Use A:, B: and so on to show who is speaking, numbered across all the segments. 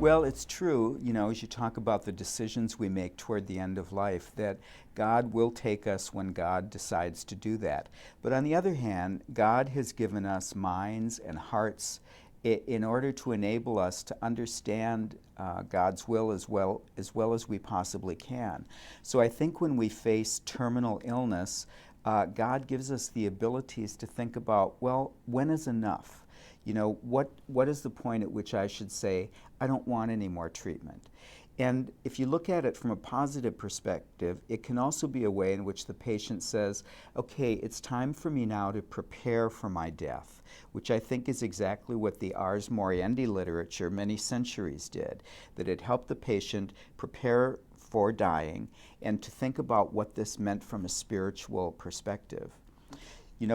A: Well, it's true, as you talk about the decisions we make toward the end of life, that God will take us when God decides to do that. But on the other hand, God has given us minds and hearts in order to enable us to understand God's will as we possibly can. So I think when we face terminal illness, God gives us the abilities to think about, well, when is enough? What is the point at which I should say, I don't want any more treatment? And if you look at it from a positive perspective, it can also be a way in which the patient says, okay, it's time for me now to prepare for my death, which I think is exactly what the Ars Moriendi literature many centuries did, that it helped the patient prepare for dying and to think about what this meant from a spiritual perspective.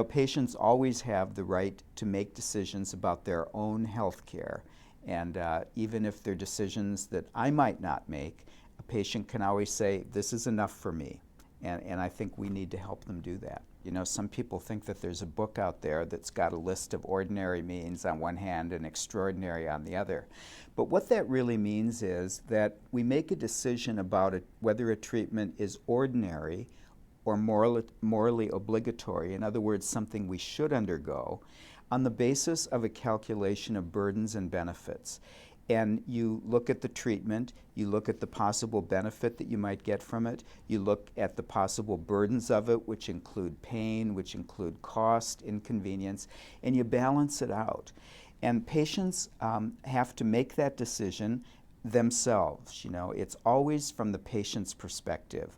A: Patients always have the right to make decisions about their own health care. And even if they're decisions that I might not make, a patient can always say, this is enough for me. And I think we need to help them do that. Some people think that there's a book out there that's got a list of ordinary means on one hand and extraordinary on the other. But what that really means is that we make a decision about whether a treatment is ordinary or morally obligatory, in other words, something we should undergo, on the basis of a calculation of burdens and benefits. And you look at the treatment, you look at the possible benefit that you might get from it, you look at the possible burdens of it, which include pain, which include cost, inconvenience, and you balance it out. And patients have to make that decision themselves. It's always from the patient's perspective.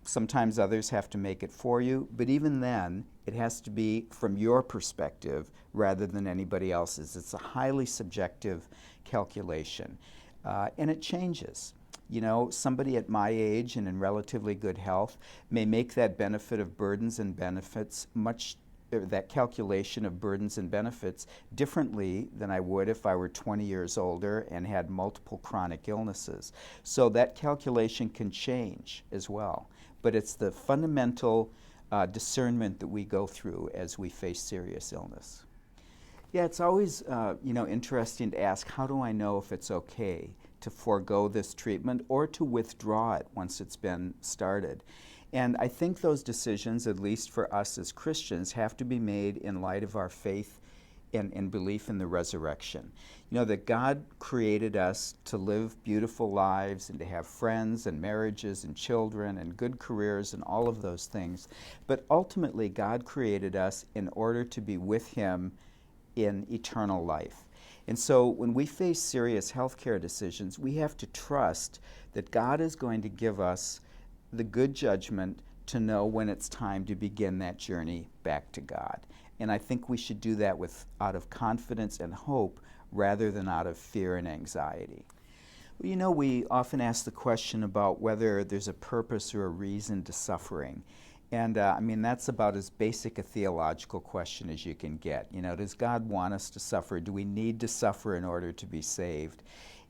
A: Sometimes others have to make it for you, but even then, it has to be from your perspective rather than anybody else's. It's a highly subjective calculation, and it changes. Somebody at my age and in relatively good health may make that benefit of burdens and benefits that calculation of burdens and benefits differently than I would if I were 20 years older and had multiple chronic illnesses. So that calculation can change as well. But it's the fundamental discernment that we go through as we face serious illness. Yeah, it's always interesting to ask, how do I know if it's okay to forego this treatment or to withdraw it once it's been started? And I think those decisions, at least for us as Christians, have to be made in light of our faith and belief in the resurrection. That God created us to live beautiful lives and to have friends and marriages and children and good careers and all of those things. But ultimately, God created us in order to be with Him in eternal life. And so when we face serious healthcare decisions, we have to trust that God is going to give us the good judgment to know when it's time to begin that journey back to God. And I think we should do that out of confidence and hope rather than out of fear and anxiety. We often ask the question about whether there's a purpose or a reason to suffering. And that's about as basic a theological question as you can get. Does God want us to suffer? Do we need to suffer in order to be saved?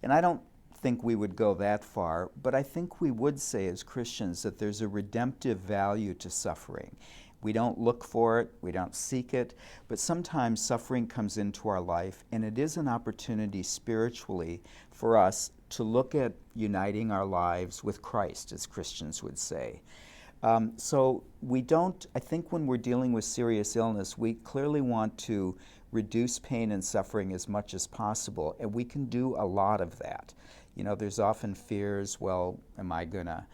A: And I don't think we would go that far, but I think we would say as Christians that there's a redemptive value to suffering. We don't look for it, we don't seek it, but sometimes suffering comes into our life, and it is an opportunity spiritually for us to look at uniting our lives with Christ, as Christians would say. So I think when we're dealing with serious illness, we clearly want to reduce pain and suffering as much as possible, and we can do a lot of that. There's often fears, well, am I going to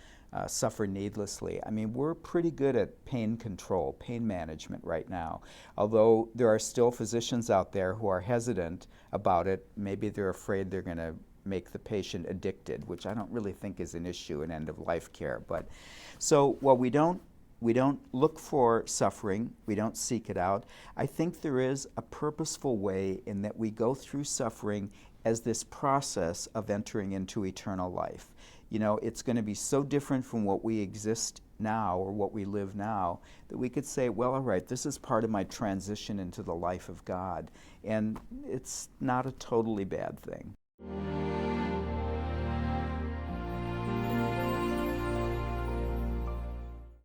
A: suffer needlessly? We're pretty good at pain control, pain management right now. Although there are still physicians out there who are hesitant about it. Maybe they're afraid they're going to make the patient addicted, which I don't really think is an issue in end-of-life care. But so while we don't look for suffering, we don't seek it out, I think there is a purposeful way in that we go through suffering as this process of entering into eternal life. It's going to be so different from what we exist now or what we live now that we could say, well, all right, this is part of my transition into the life of God. And it's not a totally bad thing.